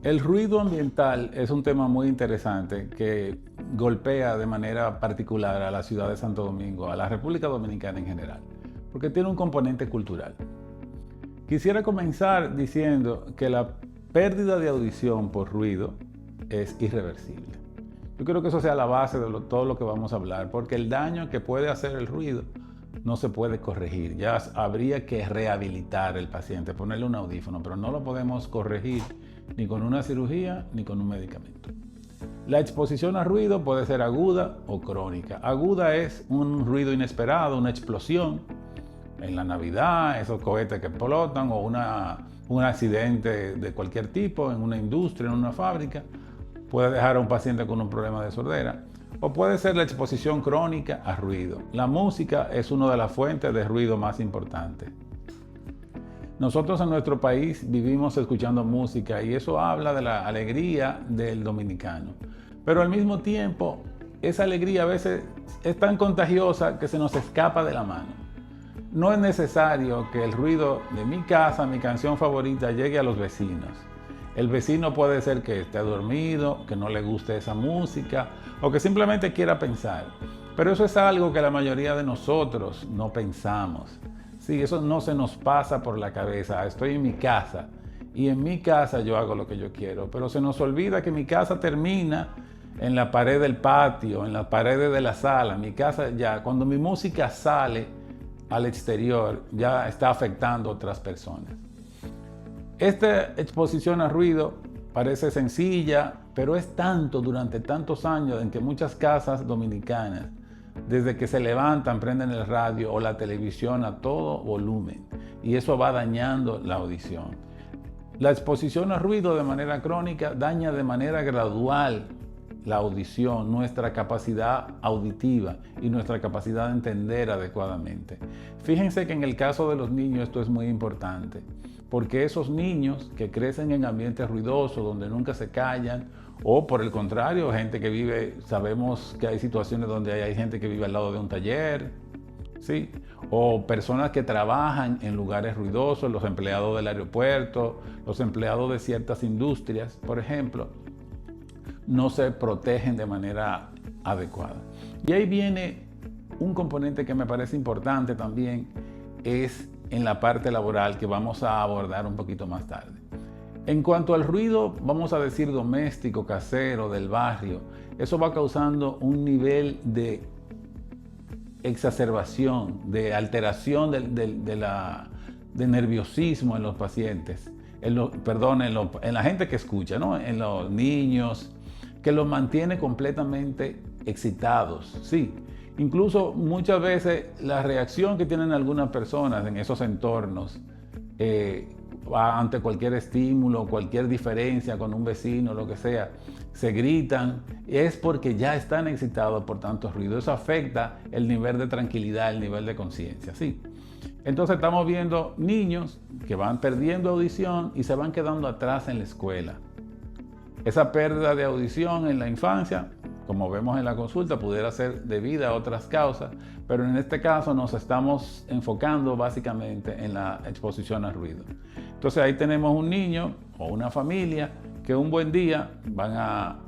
El ruido ambiental es un tema muy interesante que golpea de manera particular a la ciudad de Santo Domingo, a la República Dominicana en general, porque tiene un componente cultural. Quisiera comenzar diciendo que la pérdida de audición por ruido es irreversible. Yo creo que eso sea la base de todo lo que vamos a hablar, porque el daño que puede hacer el ruido no se puede corregir. Ya habría que rehabilitar al paciente, ponerle un audífono, pero no lo podemos corregir ni con una cirugía ni con un medicamento. La exposición a ruido puede ser aguda o crónica. Aguda es un ruido inesperado, una explosión en la Navidad, esos cohetes que explotan, o un accidente de cualquier tipo en una industria, en una fábrica, puede dejar a un paciente con un problema de sordera. O puede ser la exposición crónica a ruido. La música es una de las fuentes de ruido más importantes. Nosotros en nuestro país vivimos escuchando música y eso habla de la alegría del dominicano. Pero al mismo tiempo, esa alegría a veces es tan contagiosa que se nos escapa de la mano. No es necesario que el ruido de mi casa, mi canción favorita, llegue a los vecinos. El vecino puede ser que esté dormido, que no le guste esa música o que simplemente quiera pensar. Pero eso es algo que la mayoría de nosotros no pensamos. Sí, eso no se nos pasa por la cabeza. Estoy en mi casa y en mi casa yo hago lo que yo quiero. Pero se nos olvida que mi casa termina en la pared del patio, en las paredes de la sala. Mi casa ya, cuando mi música sale al exterior, ya está afectando a otras personas. Esta exposición a ruido parece sencilla, pero es tanto durante tantos años en que muchas casas dominicanas, desde que se levantan, prenden el radio o la televisión a todo volumen, y eso va dañando la audición. La exposición a ruido de manera crónica daña de manera gradual la audición, nuestra capacidad auditiva y nuestra capacidad de entender adecuadamente. Fíjense que en el caso de los niños esto es muy importante, porque esos niños que crecen en ambientes ruidosos, donde nunca se callan, o por el contrario, gente que vive, sabemos que hay situaciones donde hay gente que vive al lado de un taller, ¿sí? O personas que trabajan en lugares ruidosos, los empleados del aeropuerto, los empleados de ciertas industrias, por ejemplo, no se protegen de manera adecuada. Y ahí viene un componente que me parece importante también, es en la parte laboral, que vamos a abordar un poquito más tarde. En cuanto al ruido, vamos a decir doméstico, casero, del barrio, eso va causando un nivel de exacerbación, de alteración de nerviosismo en los pacientes, en la gente que escucha, ¿no? En los niños, que los mantiene completamente excitados, sí. Incluso muchas veces la reacción que tienen algunas personas en esos entornos ante cualquier estímulo, cualquier diferencia con un vecino, lo que sea, se gritan, es porque ya están excitados por tanto ruido. Eso afecta el nivel de tranquilidad, el nivel de conciencia, sí. Entonces estamos viendo niños que van perdiendo audición y se van quedando atrás en la escuela. Esa pérdida de audición en la infancia, como vemos en la consulta, pudiera ser debida a otras causas, pero en este caso nos estamos enfocando básicamente en la exposición al ruido. Entonces ahí tenemos un niño o una familia que un buen día van a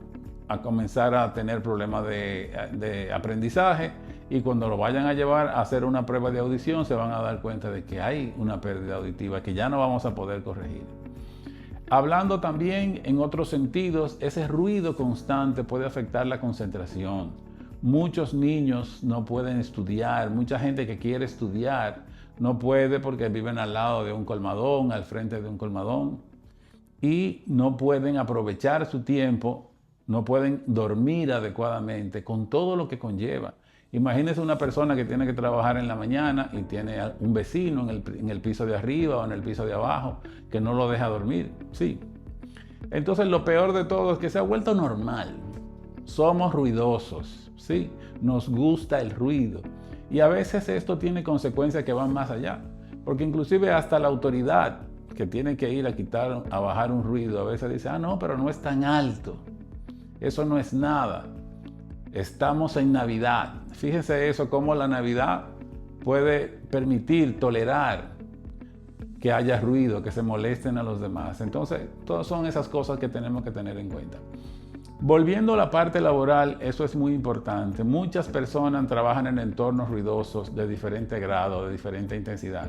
comenzar a tener problemas de aprendizaje, y cuando lo vayan a llevar a hacer una prueba de audición se van a dar cuenta de que hay una pérdida auditiva que ya no vamos a poder corregir. Hablando también en otros sentidos, ese ruido constante puede afectar la concentración. Muchos niños no pueden estudiar, mucha gente que quiere estudiar no puede porque viven al lado de un colmadón, al frente de un colmadón, y no pueden aprovechar su tiempo, no pueden dormir adecuadamente con todo lo que conlleva. Imagínese una persona que tiene que trabajar en la mañana y tiene un vecino en el piso de arriba o en el piso de abajo que no lo deja dormir. Sí. Entonces lo peor de todo es que se ha vuelto normal. Somos ruidosos, ¿sí? Nos gusta el ruido. Y a veces esto tiene consecuencias que van más allá. Porque inclusive hasta la autoridad que tiene que ir a bajar un ruido, a veces dice, no, pero no es tan alto. Eso no es nada. Estamos en Navidad. Fíjese eso, cómo la Navidad puede permitir, tolerar que haya ruido, que se molesten a los demás. Entonces, todas son esas cosas que tenemos que tener en cuenta. Volviendo a la parte laboral, eso es muy importante. Muchas personas trabajan en entornos ruidosos de diferente grado, de diferente intensidad.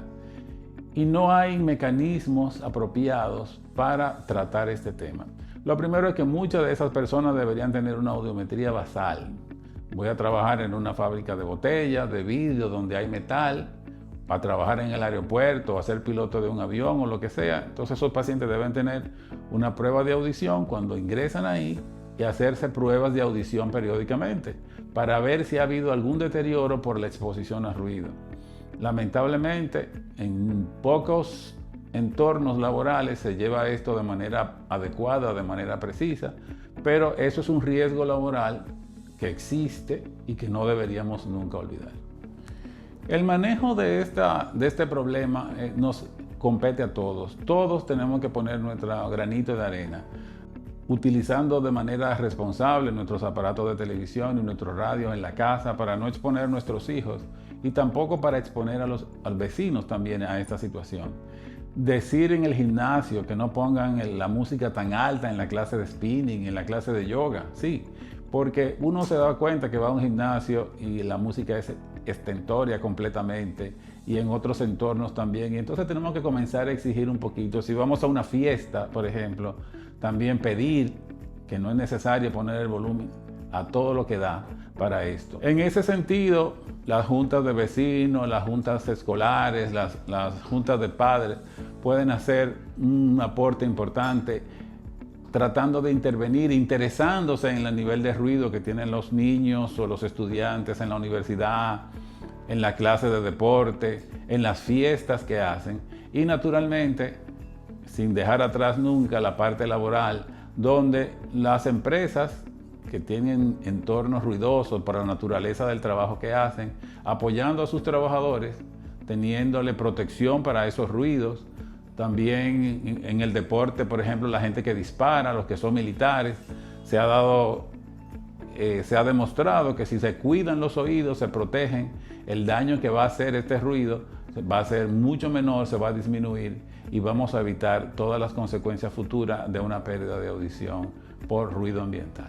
Y no hay mecanismos apropiados para tratar este tema. Lo primero es que muchas de esas personas deberían tener una audiometría basal. Voy a trabajar en una fábrica de botellas, de vidrio, donde hay metal, para trabajar en el aeropuerto, o ser piloto de un avión o lo que sea. Entonces esos pacientes deben tener una prueba de audición cuando ingresan ahí y hacerse pruebas de audición periódicamente para ver si ha habido algún deterioro por la exposición a ruido. Lamentablemente, en pocos entornos laborales se lleva esto de manera adecuada, de manera precisa, pero eso es un riesgo laboral que existe y que no deberíamos nunca olvidar. El manejo de este problema nos compete a todos. Todos tenemos que poner nuestro granito de arena, utilizando de manera responsable nuestros aparatos de televisión y nuestros radios en la casa para no exponer a nuestros hijos y tampoco para exponer a los vecinos también a esta situación. Decir en el gimnasio que no pongan la música tan alta en la clase de spinning, en la clase de yoga, sí, porque uno se da cuenta que va a un gimnasio y la música es estentoria completamente y en otros entornos también, y entonces tenemos que comenzar a exigir un poquito. Si vamos a una fiesta, por ejemplo, también pedir que no es necesario poner el volumen a todo lo que da para esto. En ese sentido, las juntas de vecinos, las juntas escolares, las juntas de padres pueden hacer un aporte importante tratando de intervenir, interesándose en el nivel de ruido que tienen los niños o los estudiantes en la universidad, en la clase de deporte, en las fiestas que hacen y naturalmente, sin dejar atrás nunca la parte laboral, donde las empresas que tienen entornos ruidosos por la naturaleza del trabajo que hacen, apoyando a sus trabajadores, teniéndole protección para esos ruidos. También en el deporte, por ejemplo, la gente que dispara, los que son militares, se ha demostrado que si se cuidan los oídos, se protegen, el daño que va a hacer este ruido va a ser mucho menor, se va a disminuir y vamos a evitar todas las consecuencias futuras de una pérdida de audición por ruido ambiental.